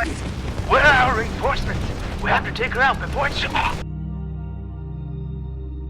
nearby. Where are our reinforcements? We have to take her out before it's...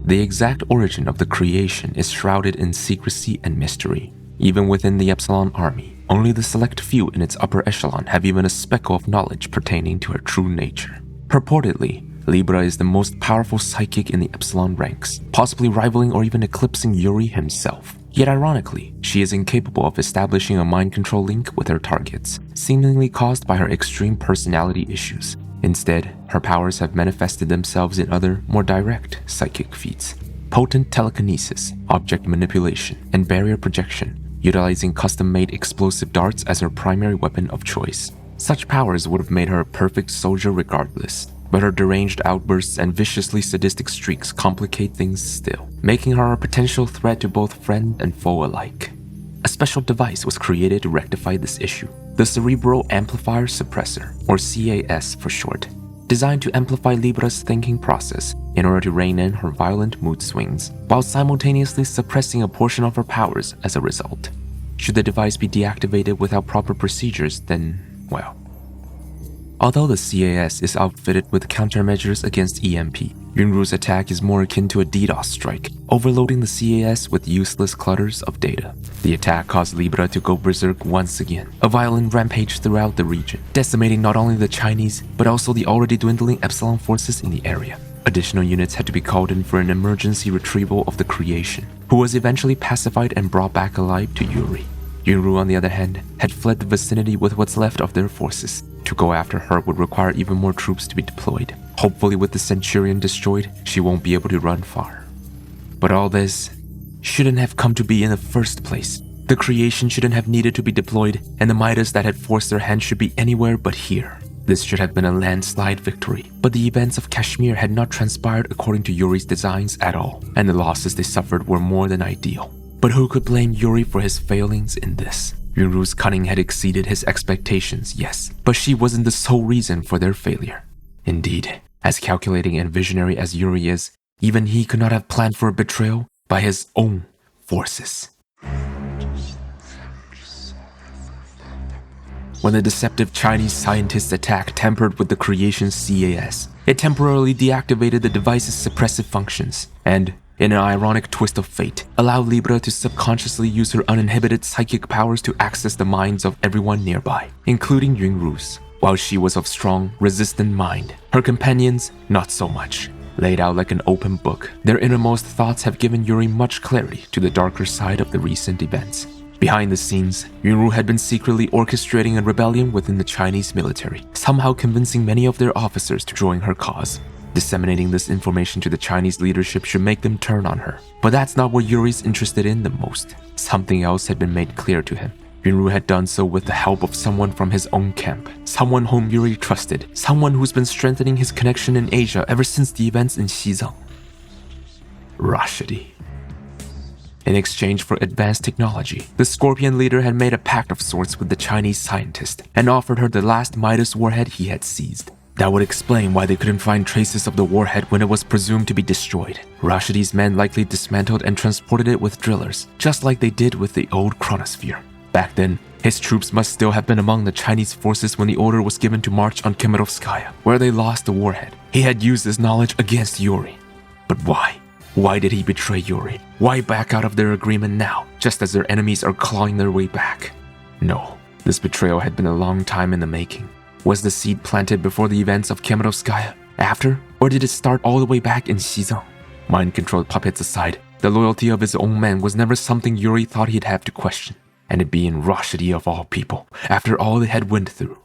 The exact origin of the creation is shrouded in secrecy and mystery. Even within the Epsilon army, only the select few in its upper echelon have even a speckle of knowledge pertaining to her true nature. Purportedly, Libra is the most powerful psychic in the Epsilon ranks, possibly rivaling or even eclipsing Yuri himself. Yet ironically, she is incapable of establishing a mind control link with her targets, seemingly caused by her extreme personality issues. Instead, her powers have manifested themselves in other, more direct psychic feats. Potent telekinesis, object manipulation, and barrier projection, utilizing custom-made explosive darts as her primary weapon of choice. Such powers would have made her a perfect soldier regardless, but her deranged outbursts and viciously sadistic streaks complicate things still, making her a potential threat to both friend and foe alike. A special device was created to rectify this issue, the Cerebral Amplifier Suppressor, or CAS for short, designed to amplify Libra's thinking process in order to rein in her violent mood swings, while simultaneously suppressing a portion of her powers as a result. Should the device be deactivated without proper procedures, then, well. Although the CAS is outfitted with countermeasures against EMP, Yunru's attack is more akin to a DDoS strike, overloading the CAS with useless clutters of data. The attack caused Libra to go berserk once again, a violent rampage throughout the region, decimating not only the Chinese, but also the already dwindling Epsilon forces in the area. Additional units had to be called in for an emergency retrieval of the creation, who was eventually pacified and brought back alive to Yuri. Yunru, on the other hand, had fled the vicinity with what's left of their forces. To go after her would require even more troops to be deployed. Hopefully with the Centurion destroyed, she won't be able to run far. But all this shouldn't have come to be in the first place. The creation shouldn't have needed to be deployed, and the Midas that had forced their hand should be anywhere but here. This should have been a landslide victory, but the events of Kashmir had not transpired according to Yuri's designs at all, and the losses they suffered were more than ideal. But who could blame Yuri for his failings in this? Yunru's cunning had exceeded his expectations, yes, but she wasn't the sole reason for their failure. Indeed, as calculating and visionary as Yuri is, even he could not have planned for a betrayal by his own forces. When the deceptive Chinese scientists' attack tampered with the creation's CAS, it temporarily deactivated the device's suppressive functions, and, in an ironic twist of fate, allowed Libra to subconsciously use her uninhibited psychic powers to access the minds of everyone nearby, including Yunru's. While she was of strong, resistant mind, her companions, not so much. Laid out like an open book, their innermost thoughts have given Yuri much clarity to the darker side of the recent events. Behind the scenes, Yunru had been secretly orchestrating a rebellion within the Chinese military, somehow convincing many of their officers to join her cause. Disseminating this information to the Chinese leadership should make them turn on her. But that's not what Yuri's interested in the most. Something else had been made clear to him. Yunru had done so with the help of someone from his own camp, someone whom Yuri trusted, someone who's been strengthening his connection in Asia ever since the events in Xizang. Rashidi. In exchange for advanced technology, the Scorpion leader had made a pact of sorts with the Chinese scientist and offered her the last Midas warhead he had seized. That would explain why they couldn't find traces of the warhead when it was presumed to be destroyed. Rashidi's men likely dismantled and transported it with drillers, just like they did with the old chronosphere. Back then, his troops must still have been among the Chinese forces when the order was given to march on Kemerovskaya, where they lost the warhead. He had used this knowledge against Yuri. But why? Why did he betray Yuri? Why back out of their agreement now, just as their enemies are clawing their way back? No, this betrayal had been a long time in the making. Was the seed planted before the events of Kemerovskaya? After? Or did it start all the way back in Xizang? Mind-controlled puppets aside, the loyalty of his own men was never something Yuri thought he'd have to question. And it being Rashidi of all people, after all they had went through.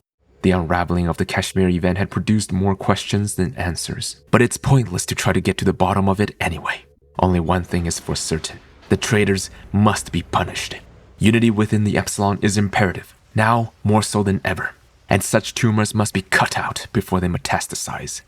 The unraveling of the Kashmir event had produced more questions than answers, but it's pointless to try to get to the bottom of it anyway. Only one thing is for certain. The traitors must be punished. Unity within the Epsilon is imperative, now more so than ever. And such tumors must be cut out before they metastasize.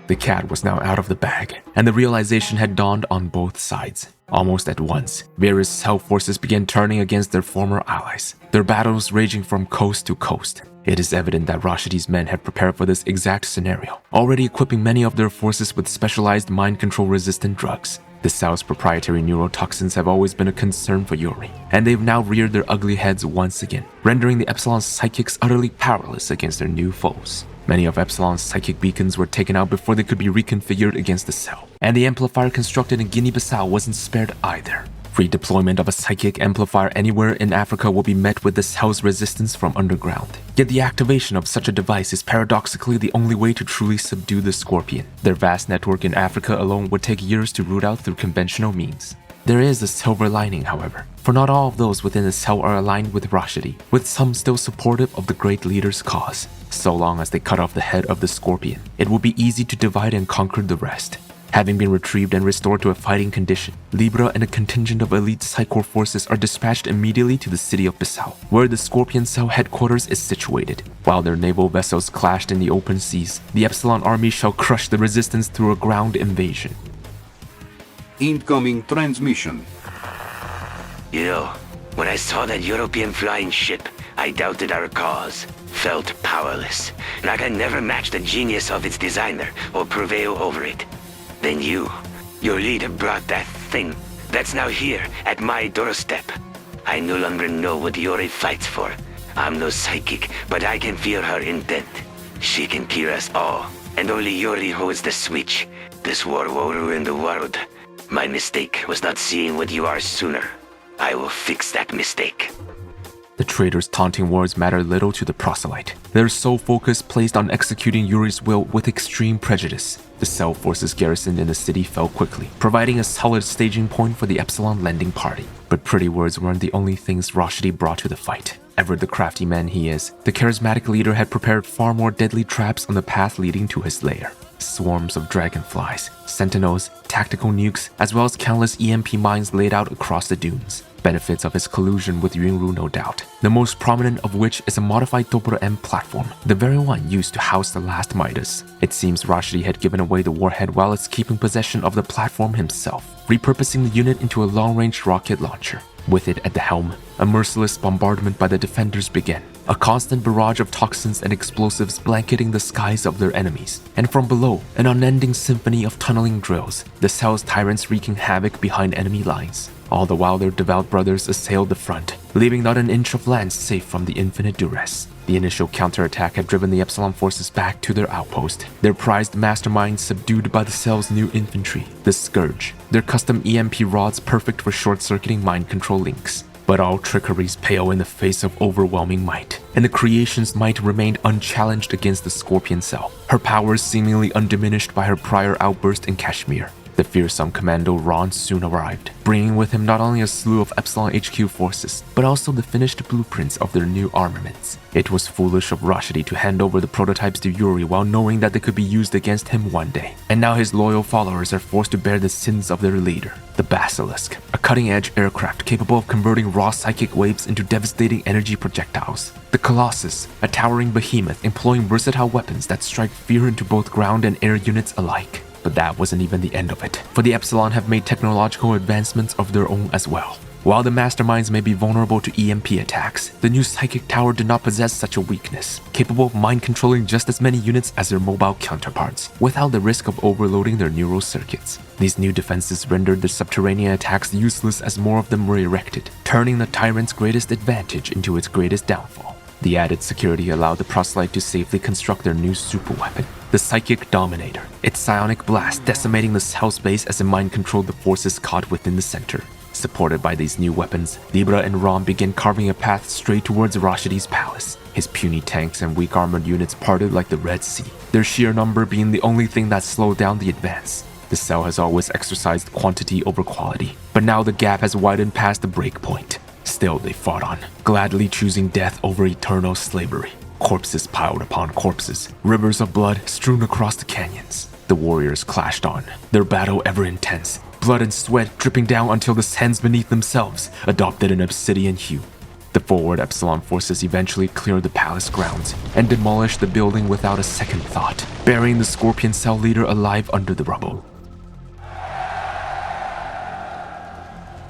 The cat was now out of the bag, and the realization had dawned on both sides. Almost at once, various hell forces began turning against their former allies, their battles raging from coast to coast. It is evident that Rashidi's men had prepared for this exact scenario, already equipping many of their forces with specialized mind control resistant drugs. The Cell's proprietary neurotoxins have always been a concern for Yuri, and they've now reared their ugly heads once again, rendering the Epsilon's psychics utterly powerless against their new foes. Many of Epsilon's psychic beacons were taken out before they could be reconfigured against the Cell, and the amplifier constructed in Guinea-Bissau wasn't spared either. Free deployment of a psychic amplifier anywhere in Africa will be met with the Cell's resistance from underground. Yet the activation of such a device is paradoxically the only way to truly subdue the Scorpion. Their vast network in Africa alone would take years to root out through conventional means. There is a silver lining, however, for not all of those within the Cell are aligned with Rashidi, with some still supportive of the great leader's cause. So long as they cut off the head of the Scorpion, it will be easy to divide and conquer the rest. Having been retrieved and restored to a fighting condition, Libra and a contingent of elite Psychor forces are dispatched immediately to the city of Bissau, where the Scorpion Cell headquarters is situated. While their naval vessels clashed in the open seas, the Epsilon army shall crush the resistance through a ground invasion. Incoming transmission. You know, when I saw that European flying ship, I doubted our cause, felt powerless, like I never matched the genius of its designer or prevail over it. Then your leader brought that thing that's now here at my doorstep. I no longer know what Yuri fights for. I'm no psychic, but I can feel her intent. She can kill us all, and only Yuri holds the switch. This war will ruin the world. My mistake was not seeing what you are sooner. I will fix that mistake. The traitor's taunting words matter little to the proselyte. Their sole focus placed on executing Yuri's will with extreme prejudice. The Cell forces garrisoned in the city fell quickly, providing a solid staging point for the Epsilon lending party. But pretty words weren't the only things Rashidi brought to the fight. Ever the crafty man he is, the charismatic leader had prepared far more deadly traps on the path leading to his lair. Swarms of dragonflies, sentinels, tactical nukes, as well as countless EMP mines laid out across the dunes. Benefits of his collusion with Yunru, no doubt, the most prominent of which is a modified Toporo M platform, the very one used to house the last Midas. It seems Rashidi had given away the warhead while it's keeping possession of the platform himself, repurposing the unit into a long-range rocket launcher. With it at the helm, a merciless bombardment by the defenders began, a constant barrage of toxins and explosives blanketing the skies of their enemies, and from below, an unending symphony of tunneling drills, the Cell's tyrants wreaking havoc behind enemy lines. All the while their devout brothers assailed the front, leaving not an inch of land safe from the infinite duress. The initial counterattack had driven the Epsilon forces back to their outpost, their prized masterminds subdued by the Cell's new infantry, the Scourge, their custom EMP rods perfect for short-circuiting mind control links. But all trickeries pale in the face of overwhelming might, and the creation's might remained unchallenged against the Scorpion Cell, her powers seemingly undiminished by her prior outburst in Kashmir. The fearsome commando Ron soon arrived, bringing with him not only a slew of Epsilon HQ forces, but also the finished blueprints of their new armaments. It was foolish of Rashidi to hand over the prototypes to Yuri while knowing that they could be used against him one day, and now his loyal followers are forced to bear the sins of their leader. The Basilisk, a cutting-edge aircraft capable of converting raw psychic waves into devastating energy projectiles. The Colossus, a towering behemoth employing versatile weapons that strike fear into both ground and air units alike. But that wasn't even the end of it, for the Epsilon have made technological advancements of their own as well. While the masterminds may be vulnerable to EMP attacks, the new psychic tower did not possess such a weakness, capable of mind-controlling just as many units as their mobile counterparts, without the risk of overloading their neural circuits. These new defenses rendered the subterranean attacks useless as more of them were erected, turning the tyrant's greatest advantage into its greatest downfall. The added security allowed the proselyte to safely construct their new superweapon, the Psychic Dominator, its psionic blast decimating the Cell's base as it mind-controlled the forces caught within the center. Supported by these new weapons, Libra and Rom began carving a path straight towards Rashidi's palace. His puny tanks and weak armored units parted like the Red Sea, their sheer number being the only thing that slowed down the advance. The Cell has always exercised quantity over quality, but now the gap has widened past the break point. Still they fought on, gladly choosing death over eternal slavery. Corpses piled upon corpses, rivers of blood strewn across the canyons. The warriors clashed on, their battle ever intense, blood and sweat dripping down until the sands beneath themselves adopted an obsidian hue. The forward Epsilon forces eventually cleared the palace grounds and demolished the building without a second thought, burying the Scorpion Cell leader alive under the rubble.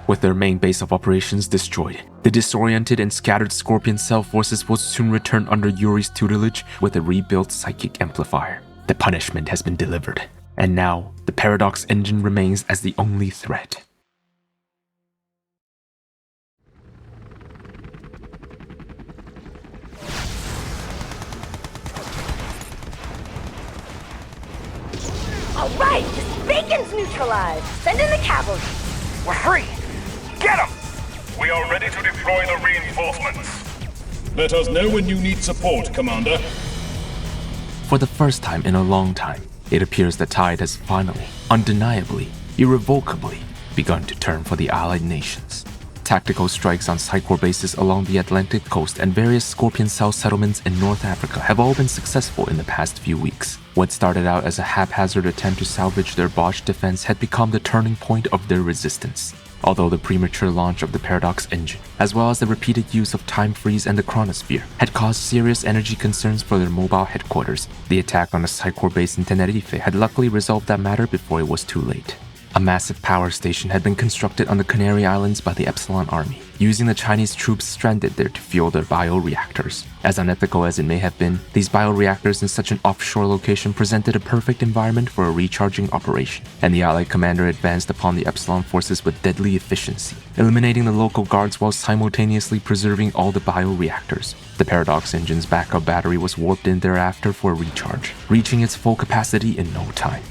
With their main base of operations destroyed, The disoriented and scattered Scorpion Cell forces will soon return under Yuri's tutelage with a rebuilt psychic amplifier. The punishment has been delivered, and now the Paradox engine remains as the only threat. All right, this bacon's neutralized. Send in the cavalry. We're free! Get them! We are ready to deploy the reinforcements. Let us know when you need support, Commander. For the first time in a long time, it appears the tide has finally, undeniably, irrevocably begun to turn for the Allied nations. Tactical strikes on Psychor bases along the Atlantic coast and various Scorpion Cell settlements in North Africa have all been successful in the past few weeks. What started out as a haphazard attempt to salvage their botched defense had become the turning point of their resistance. Although the premature launch of the Paradox engine, as well as the repeated use of Time Freeze and the Chronosphere, had caused serious energy concerns for their mobile headquarters, the attack on a Psychor base in Tenerife had luckily resolved that matter before it was too late. A massive power station had been constructed on the Canary Islands by the Epsilon Army, using the Chinese troops stranded there to fuel their bioreactors. As unethical as it may have been, these bioreactors in such an offshore location presented a perfect environment for a recharging operation, and the Allied commander advanced upon the Epsilon forces with deadly efficiency, eliminating the local guards while simultaneously preserving all the bioreactors. The Paradox engine's backup battery was warped in thereafter for a recharge, reaching its full capacity in no time.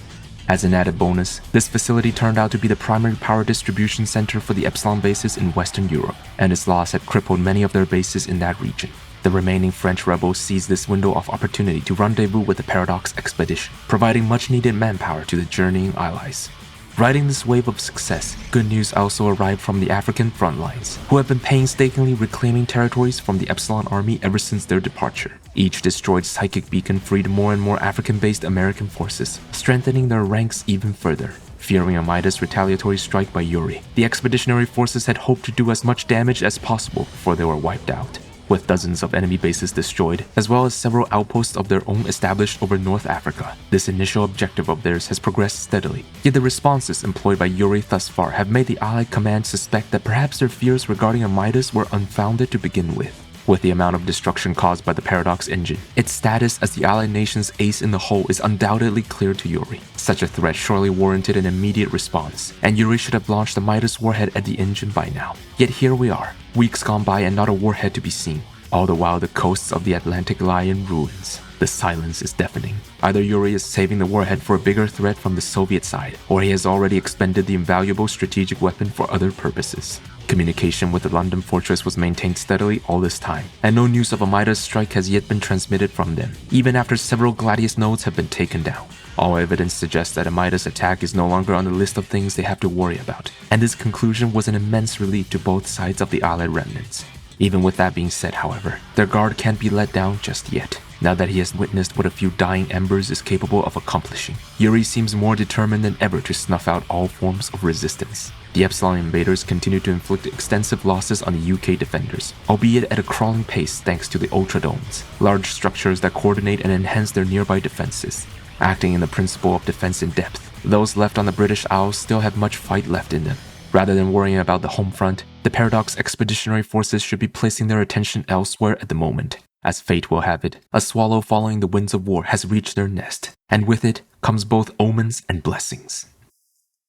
As an added bonus, this facility turned out to be the primary power distribution center for the Epsilon bases in Western Europe, and its loss had crippled many of their bases in that region. The remaining French rebels seized this window of opportunity to rendezvous with the Paradox expedition, providing much-needed manpower to the journeying allies. Riding this wave of success, good news also arrived from the African front lines, who have been painstakingly reclaiming territories from the Epsilon army ever since their departure. Each destroyed psychic beacon freed more and more African-based American forces, strengthening their ranks even further. Fearing a Midas retaliatory strike by Yuri, the expeditionary forces had hoped to do as much damage as possible before they were wiped out. With dozens of enemy bases destroyed, as well as several outposts of their own established over North Africa, this initial objective of theirs has progressed steadily. Yet the responses employed by Yuri thus far have made the Allied command suspect that perhaps their fears regarding a Midas were unfounded to begin with. With the amount of destruction caused by the Paradox engine, its status as the Allied nation's ace in the hole is undoubtedly clear to Yuri. Such a threat surely warranted an immediate response, and Yuri should have launched the Midas warhead at the engine by now. Yet here we are, weeks gone by and not a warhead to be seen. All the while the coasts of the Atlantic lie in ruins. The silence is deafening. Either Yuri is saving the warhead for a bigger threat from the Soviet side, or he has already expended the invaluable strategic weapon for other purposes. Communication with the London fortress was maintained steadily all this time, and no news of a Midas strike has yet been transmitted from them, even after several Gladius nodes have been taken down. All evidence suggests that a Midas attack is no longer on the list of things they have to worry about, and this conclusion was an immense relief to both sides of the Allied remnants. Even with that being said, however, their guard can't be let down just yet, now that he has witnessed what a few dying embers is capable of accomplishing. Yuri seems more determined than ever to snuff out all forms of resistance. The Epsilon invaders continue to inflict extensive losses on the UK defenders, albeit at a crawling pace thanks to the Ultradomes, large structures that coordinate and enhance their nearby defenses. Acting in the principle of defense in depth, those left on the British Isles still have much fight left in them. Rather than worrying about the home front, the Paradox expeditionary forces should be placing their attention elsewhere at the moment. As fate will have it, a swallow following the winds of war has reached their nest, and with it comes both omens and blessings.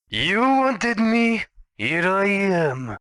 You wanted me? Here I am.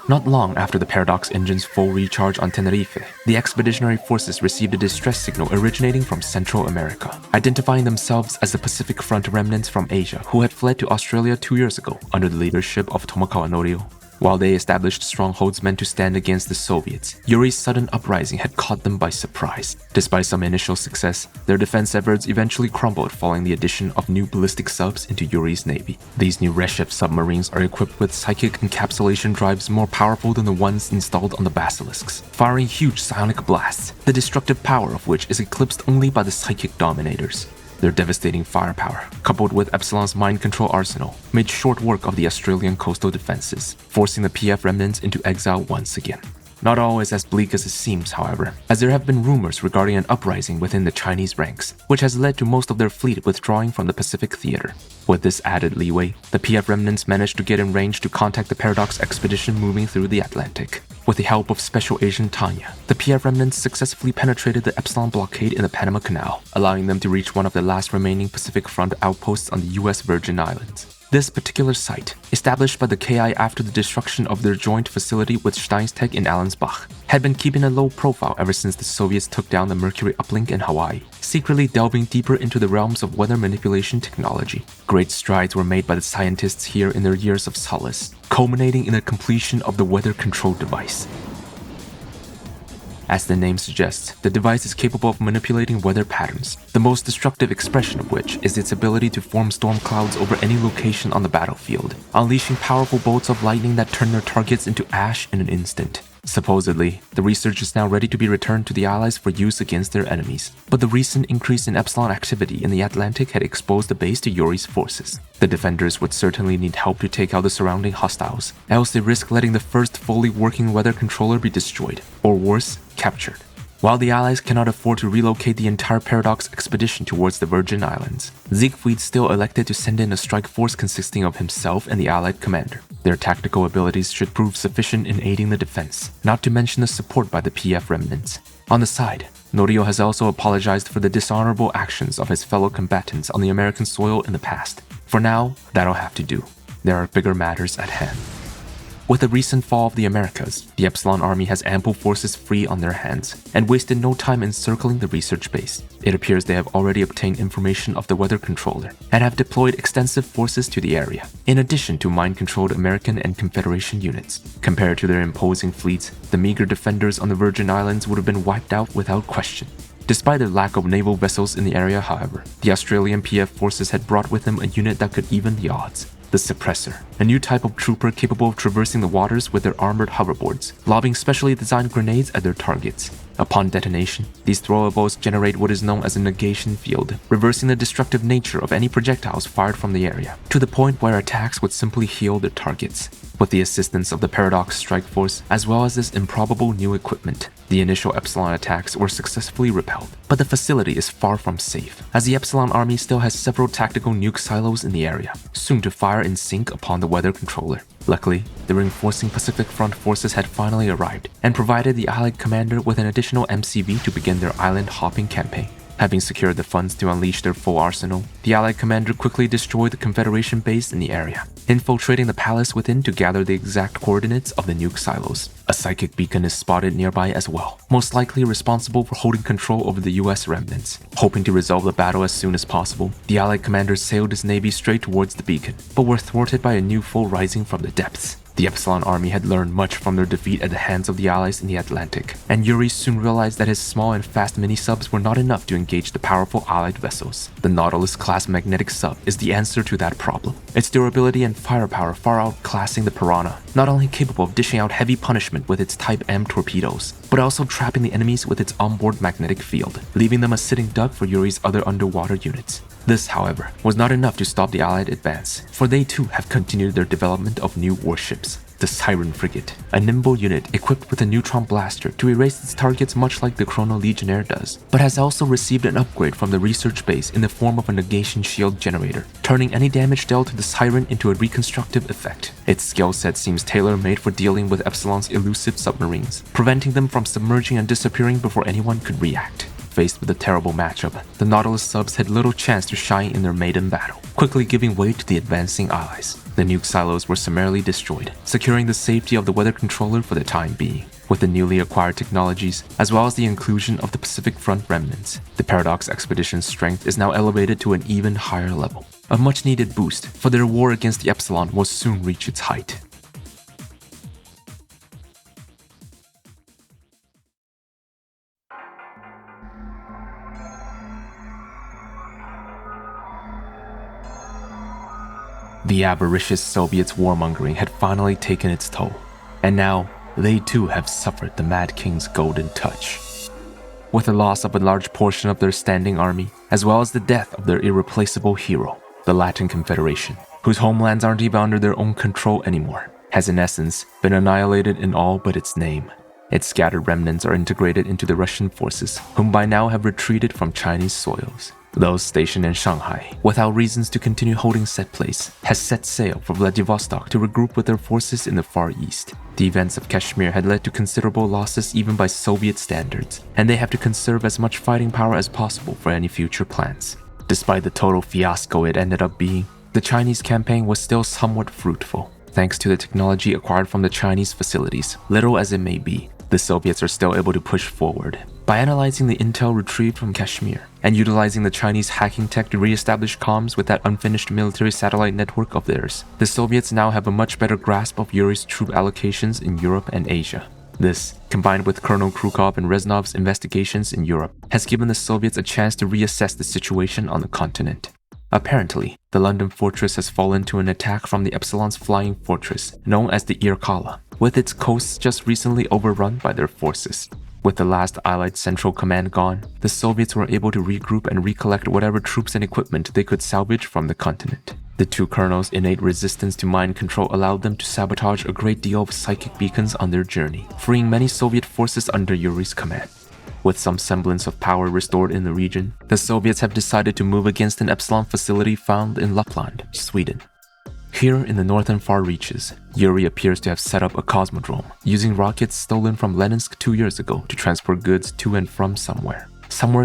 Not long after the Paradox engine's full recharge on Tenerife, the expeditionary forces received a distress signal originating from Central America, identifying themselves as the Pacific Front remnants from Asia who had fled to Australia 2 years ago under the leadership of Tomokawa Norio. While they established strongholds meant to stand against the Soviets, Yuri's sudden uprising had caught them by surprise. Despite some initial success, their defense efforts eventually crumbled following the addition of new ballistic subs into Yuri's navy. These new Reshev submarines are equipped with psychic encapsulation drives more powerful than the ones installed on the basilisks, firing huge psionic blasts, the destructive power of which is eclipsed only by the psychic dominators. Their devastating firepower, coupled with Epsilon's mind control arsenal, made short work of the Australian coastal defenses, forcing the PF remnants into exile once again. Not all is as bleak as it seems, however, as there have been rumors regarding an uprising within the Chinese ranks, which has led to most of their fleet withdrawing from the Pacific theater. With this added leeway, the PF remnants managed to get in range to contact the Paradox expedition moving through the Atlantic. With the help of Special Agent Tanya, the PF remnants successfully penetrated the Epsilon blockade in the Panama Canal, allowing them to reach one of the last remaining Pacific Front outposts on the US Virgin Islands. This particular site, established by the KI after the destruction of their joint facility with Steinstech in Allensbach, had been keeping a low profile ever since the Soviets took down the Mercury uplink in Hawaii, secretly delving deeper into the realms of weather manipulation technology. Great strides were made by the scientists here in their years of solace, culminating in the completion of the weather control device. As the name suggests, the device is capable of manipulating weather patterns, the most destructive expression of which is its ability to form storm clouds over any location on the battlefield, unleashing powerful bolts of lightning that turn their targets into ash in an instant. Supposedly, the research is now ready to be returned to the Allies for use against their enemies, but the recent increase in Epsilon activity in the Atlantic had exposed the base to Yuri's forces. The defenders would certainly need help to take out the surrounding hostiles, else they risk letting the first fully working weather controller be destroyed, or worse, captured. While the Allies cannot afford to relocate the entire Paradox expedition towards the Virgin Islands, Siegfried still elected to send in a strike force consisting of himself and the Allied commander. Their tactical abilities should prove sufficient in aiding the defense, not to mention the support by the PF remnants. On the side, Norio has also apologized for the dishonorable actions of his fellow combatants on the American soil in the past. For now, that'll have to do. There are bigger matters at hand. With the recent fall of the Americas, the Epsilon army has ample forces free on their hands, and wasted no time encircling the research base. It appears they have already obtained information of the weather controller, and have deployed extensive forces to the area, in addition to mind-controlled American and Confederation units. Compared to their imposing fleets, the meager defenders on the Virgin Islands would have been wiped out without question. Despite the lack of naval vessels in the area, however, the Australian PF forces had brought with them a unit that could even the odds. The Suppressor, a new type of trooper capable of traversing the waters with their armored hoverboards, lobbing specially designed grenades at their targets. Upon detonation, these throwables generate what is known as a negation field, reversing the destructive nature of any projectiles fired from the area, to the point where attacks would simply heal their targets. With the assistance of the Paradox Strike Force, as well as this improbable new equipment, the initial Epsilon attacks were successfully repelled. But the facility is far from safe, as the Epsilon army still has several tactical nuke silos in the area, soon to fire in sync upon the weather controller. Luckily, the reinforcing Pacific Front forces had finally arrived, and provided the Allied commander with an additional MCV to begin their island-hopping campaign. Having secured the funds to unleash their full arsenal, the Allied commander quickly destroyed the Confederation base in the area, infiltrating the palace within to gather the exact coordinates of the nuke silos. A psychic beacon is spotted nearby as well, most likely responsible for holding control over the US remnants. Hoping to resolve the battle as soon as possible, the Allied commander sailed his navy straight towards the beacon, but were thwarted by a new foe rising from the depths. The Epsilon army had learned much from their defeat at the hands of the Allies in the Atlantic, and Yuri soon realized that his small and fast mini-subs were not enough to engage the powerful Allied vessels. The Nautilus-class magnetic sub is the answer to that problem, its durability and firepower far outclassing the Piranha, not only capable of dishing out heavy punishment with its Type M torpedoes, but also trapping the enemies with its onboard magnetic field, leaving them a sitting duck for Yuri's other underwater units. This, however, was not enough to stop the Allied advance, for they too have continued their development of new warships. The Siren Frigate, a nimble unit equipped with a neutron blaster to erase its targets much like the Chrono Legionnaire does, but has also received an upgrade from the research base in the form of a negation shield generator, turning any damage dealt to the Siren into a reconstructive effect. Its skill set seems tailor-made for dealing with Epsilon's elusive submarines, preventing them from submerging and disappearing before anyone could react. Faced with a terrible matchup, the Nautilus subs had little chance to shine in their maiden battle, quickly giving way to the advancing allies. The nuke silos were summarily destroyed, securing the safety of the weather controller for the time being. With the newly acquired technologies, as well as the inclusion of the Pacific Front remnants, the Paradox expedition's strength is now elevated to an even higher level. A much-needed boost, for their war against the Epsilon will soon reach its height. The avaricious Soviets' warmongering had finally taken its toll, and now they too have suffered the Mad King's golden touch. With the loss of a large portion of their standing army, as well as the death of their irreplaceable hero, the Latin Confederation, whose homelands aren't even under their own control anymore, has in essence been annihilated in all but its name. Its scattered remnants are integrated into the Russian forces, whom by now have retreated from Chinese soils. Those stationed in Shanghai, without reasons to continue holding set place, has set sail for Vladivostok to regroup with their forces in the Far East. The events of Kashmir had led to considerable losses even by Soviet standards, and they have to conserve as much fighting power as possible for any future plans. Despite the total fiasco it ended up being, the Chinese campaign was still somewhat fruitful. Thanks to the technology acquired from the Chinese facilities, little as it may be, the Soviets are still able to push forward. By analyzing the intel retrieved from Kashmir and utilizing the Chinese hacking tech to re-establish comms with that unfinished military satellite network of theirs, the Soviets now have a much better grasp of Yuri's troop allocations in Europe and Asia. This, combined with Colonel Krukov and Reznov's investigations in Europe, has given the Soviets a chance to reassess the situation on the continent. Apparently, the London fortress has fallen to an attack from the Epsilon's flying fortress, known as the Irkala, with its coasts just recently overrun by their forces. With the last Allied Central Command gone, the Soviets were able to regroup and recollect whatever troops and equipment they could salvage from the continent. The two colonels' innate resistance to mind control allowed them to sabotage a great deal of psychic beacons on their journey, freeing many Soviet forces under Yuri's command. With some semblance of power restored in the region, the Soviets have decided to move against an Epsilon facility found in Lapland, Sweden. Here in the northern far reaches, Yuri appears to have set up a cosmodrome, using rockets stolen from Leninsk 2 years ago to transport goods to and from somewhere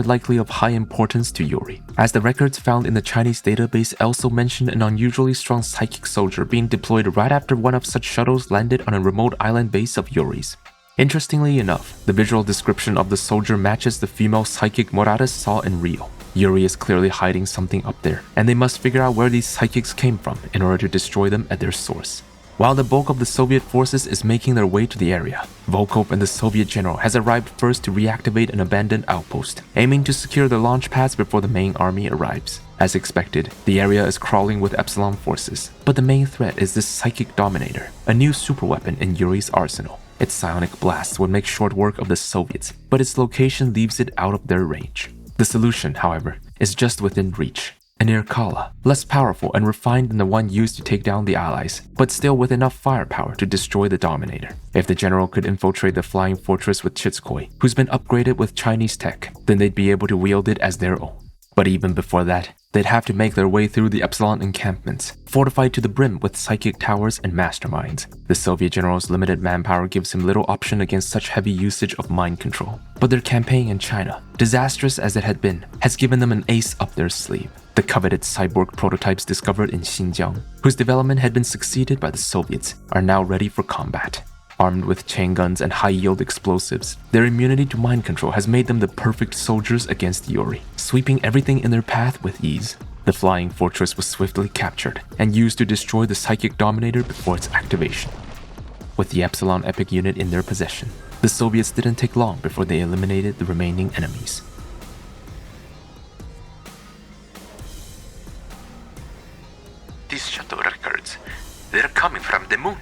likely of high importance to Yuri, as the records found in the Chinese database also mention an unusually strong psychic soldier being deployed right after one of such shuttles landed on a remote island base of Yuri's. Interestingly enough, the visual description of the soldier matches the female psychic Morales saw in Rio. Yuri is clearly hiding something up there, and they must figure out where these psychics came from in order to destroy them at their source. While the bulk of the Soviet forces is making their way to the area, Volkov and the Soviet general has arrived first to reactivate an abandoned outpost, aiming to secure the launch pads before the main army arrives. As expected, the area is crawling with Epsilon forces, but the main threat is this Psychic Dominator, a new superweapon in Yuri's arsenal. Its psionic blasts would make short work of the Soviets, but its location leaves it out of their range. The solution, however, is just within reach. An Irkala, less powerful and refined than the one used to take down the Allies, but still with enough firepower to destroy the Dominator. If the general could infiltrate the flying fortress with Chitskoy, who's been upgraded with Chinese tech, then they'd be able to wield it as their own. But even before that, they'd have to make their way through the Epsilon encampments, fortified to the brim with psychic towers and masterminds. The Soviet general's limited manpower gives him little option against such heavy usage of mind control. But their campaign in China, disastrous as it had been, has given them an ace up their sleeve. The coveted cyborg prototypes discovered in Xinjiang, whose development had been succeeded by the Soviets, are now ready for combat. Armed with chain guns and high-yield explosives, their immunity to mind control has made them the perfect soldiers against Yuri, sweeping everything in their path with ease. The flying fortress was swiftly captured and used to destroy the Psychic Dominator before its activation. With the Epsilon Epic unit in their possession, the Soviets didn't take long before they eliminated the remaining enemies. These shuttle records, they're coming from the moon.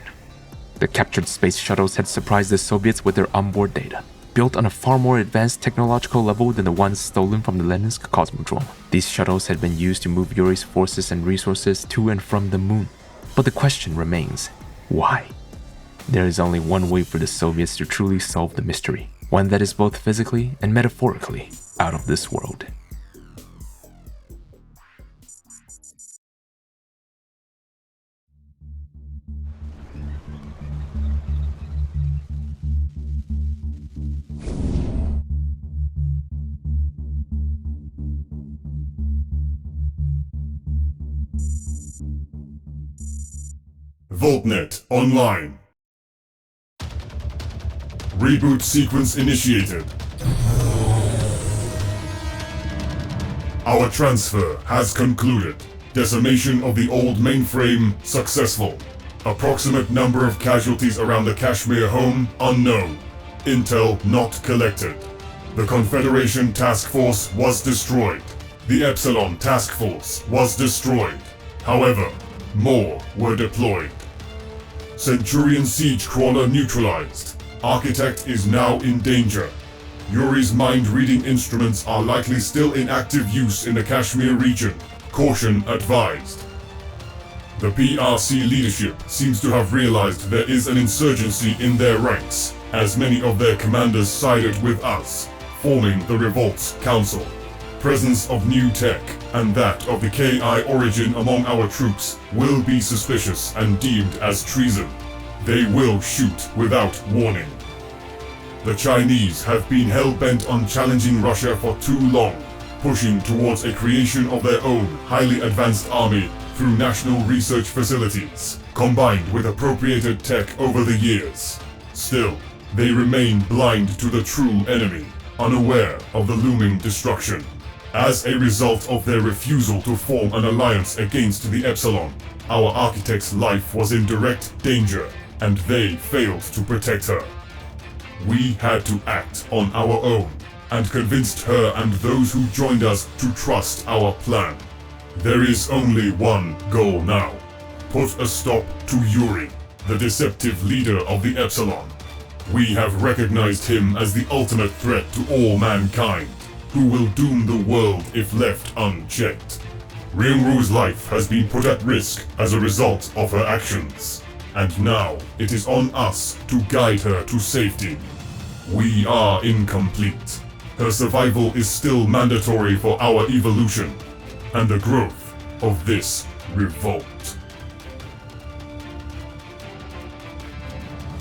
The captured space shuttles had surprised the Soviets with their onboard data, built on a far more advanced technological level than the ones stolen from the Leninsk Cosmodrome. These shuttles had been used to move Yuri's forces and resources to and from the moon. But the question remains, why? There is only one way for the Soviets to truly solve the mystery, one that is both physically and metaphorically out of this world. VOLKNET online. Reboot sequence initiated. Our transfer has concluded. Decimation of the old mainframe successful. Approximate number of casualties around the Kashmir home unknown. Intel not collected. The Confederation Task Force was destroyed. The Epsilon Task Force was destroyed. However, more were deployed. Centurion Siege Crawler neutralized. Architect is now in danger. Yuri's mind-reading instruments are likely still in active use in the Kashmir region. Caution advised. The PRC leadership seems to have realized there is an insurgency in their ranks as many of their commanders sided with us, forming the Revolt's council. Presence of new tech and that of the KI origin among our troops will be suspicious and deemed as treason. They will shoot without warning. The Chinese have been hell-bent on challenging Russia for too long, pushing towards a creation of their own highly advanced army through national research facilities, combined with appropriated tech over the years. Still, they remain blind to the true enemy, unaware of the looming destruction. As a result of their refusal to form an alliance against the Epsilon, our architect's life was in direct danger, and they failed to protect her. We had to act on our own, and convinced her and those who joined us to trust our plan. There is only one goal now. Put a stop to Yuri, the deceptive leader of the Epsilon. We have recognized him as the ultimate threat to all mankind, who will doom the world if left unchecked. Ryungru's life has been put at risk as a result of her actions, and now it is on us to guide her to safety. We are incomplete. Her survival is still mandatory for our evolution, and the growth of this revolt.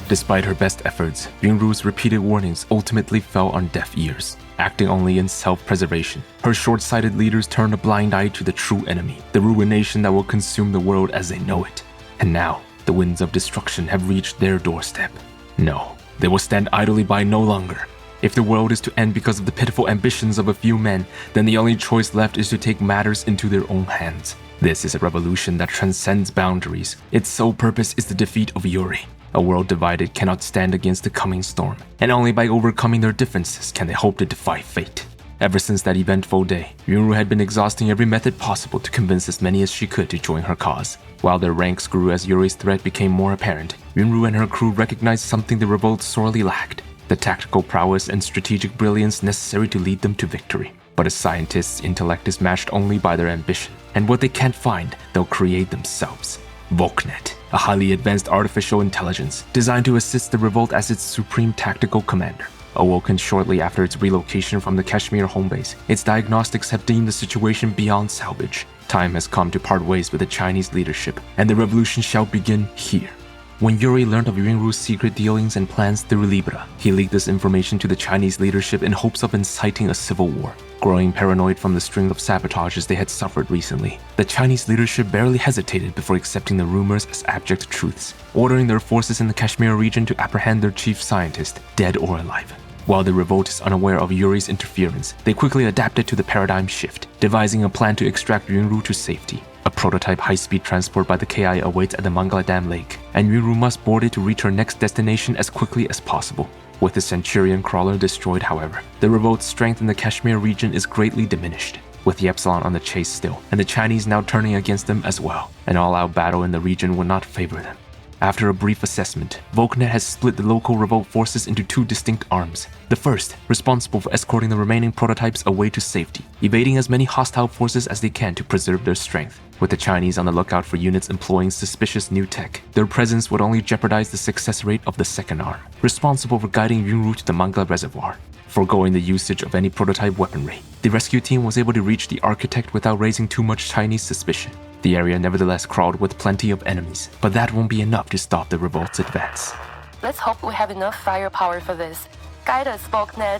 Despite her best efforts, Ryungru's repeated warnings ultimately fell on deaf ears. Acting only in self-preservation, her short-sighted leaders turned a blind eye to the true enemy, the ruination that will consume the world as they know it. And now, the winds of destruction have reached their doorstep. No, they will stand idly by no longer. If the world is to end because of the pitiful ambitions of a few men, then the only choice left is to take matters into their own hands. This is a revolution that transcends boundaries. Its sole purpose is the defeat of Yuri. A world divided cannot stand against the coming storm, and only by overcoming their differences can they hope to defy fate. Ever since that eventful day, Yuri had been exhausting every method possible to convince as many as she could to join her cause. While their ranks grew as Yuri's threat became more apparent, Yuri and her crew recognized something the revolt sorely lacked: the tactical prowess and strategic brilliance necessary to lead them to victory. But a scientist's intellect is matched only by their ambition, and what they can't find, they'll create themselves. VOLKNET, a highly advanced artificial intelligence designed to assist the revolt as its supreme tactical commander. Awoken shortly after its relocation from the Kashmir home base, its diagnostics have deemed the situation beyond salvage. Time has come to part ways with the Chinese leadership, and the revolution shall begin here. When Yuri learned of Ryungru's secret dealings and plans through Libra, he leaked this information to the Chinese leadership in hopes of inciting a civil war. Growing paranoid from the string of sabotages they had suffered recently, the Chinese leadership barely hesitated before accepting the rumors as abject truths, ordering their forces in the Kashmir region to apprehend their chief scientist, dead or alive. While the revolt is unaware of Yuri's interference, they quickly adapted to the paradigm shift, devising a plan to extract Ryungru to safety. A prototype high-speed transport by the KI awaits at the Mangala Dam Lake, and Ryungru must board it to reach her next destination as quickly as possible. With the Centurion crawler destroyed, however, the revolt's strength in the Kashmir region is greatly diminished. With the Epsilon on the chase still, and the Chinese now turning against them as well, an all-out battle in the region would not favor them. After a brief assessment, VOLKNET has split the local revolt forces into two distinct arms. The first, responsible for escorting the remaining prototypes away to safety, evading as many hostile forces as they can to preserve their strength. With the Chinese on the lookout for units employing suspicious new tech, their presence would only jeopardize the success rate of the second arm, responsible for guiding Ryungru to the Mangala Reservoir. Foregoing the usage of any prototype weaponry, the rescue team was able to reach the architect without raising too much Chinese suspicion. The area nevertheless crawled with plenty of enemies, but that won't be enough to stop the revolt's advance. Let's hope we have enough firepower for this. Guide us, VOLKNET.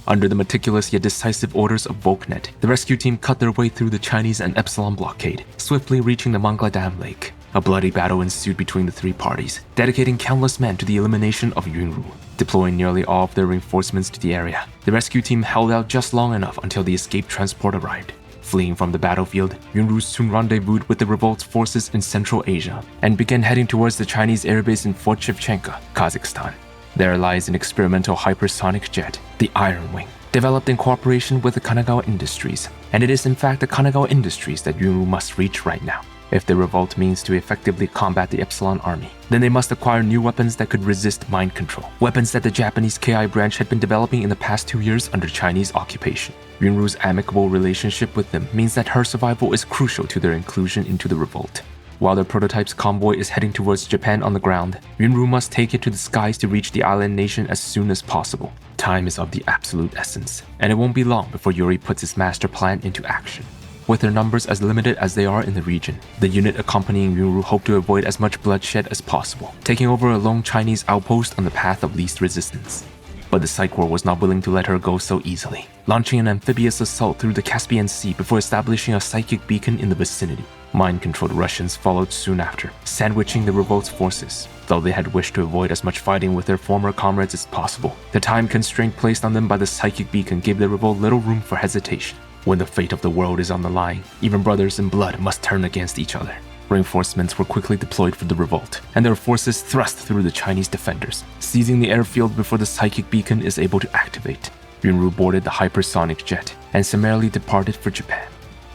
Under the meticulous yet decisive orders of VOLKNET, the rescue team cut their way through the Chinese and Epsilon blockade, swiftly reaching the Mangala Dam Lake. A bloody battle ensued between the three parties, dedicating countless men to the elimination of Ryungru. Deploying nearly all of their reinforcements to the area, the rescue team held out just long enough until the escape transport arrived. Fleeing from the battlefield, Ryungru soon rendezvoused with the revolt's forces in Central Asia and began heading towards the Chinese airbase in Fort Shevchenko, Kazakhstan. There lies an experimental hypersonic jet, the Iron Wing, developed in cooperation with the Kanagawa Industries, and it is in fact the Kanagawa Industries that Ryungru must reach right now. If the revolt means to effectively combat the Epsilon army, then they must acquire new weapons that could resist mind control, weapons that the Japanese KI branch had been developing in the past 2 years under Chinese occupation. Ryungru's amicable relationship with them means that her survival is crucial to their inclusion into the revolt. While their prototype's convoy is heading towards Japan on the ground, Yunru must take it to the skies to reach the island nation as soon as possible. Time is of the absolute essence, and it won't be long before Yuri puts his master plan into action. With their numbers as limited as they are in the region, the unit accompanying Yunru hope to avoid as much bloodshed as possible, taking over a lone Chinese outpost on the path of least resistance. But the Psych War was not willing to let her go so easily, launching an amphibious assault through the Caspian Sea before establishing a psychic beacon in the vicinity. Mind-controlled Russians followed soon after, sandwiching the revolt's forces. Though they had wished to avoid as much fighting with their former comrades as possible, the time constraint placed on them by the psychic beacon gave the revolt little room for hesitation. When the fate of the world is on the line, even brothers in blood must turn against each other. Reinforcements were quickly deployed for the revolt, and their forces thrust through the Chinese defenders, seizing the airfield before the psychic beacon is able to activate. Yunru boarded the hypersonic jet and summarily departed for Japan.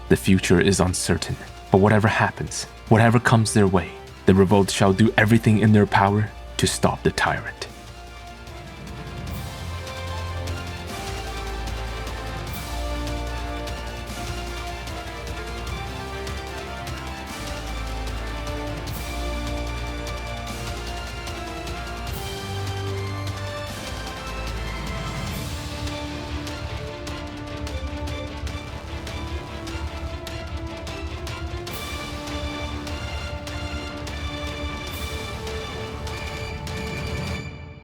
The future is uncertain, but whatever happens, whatever comes their way, the revolt shall do everything in their power to stop the tyrant.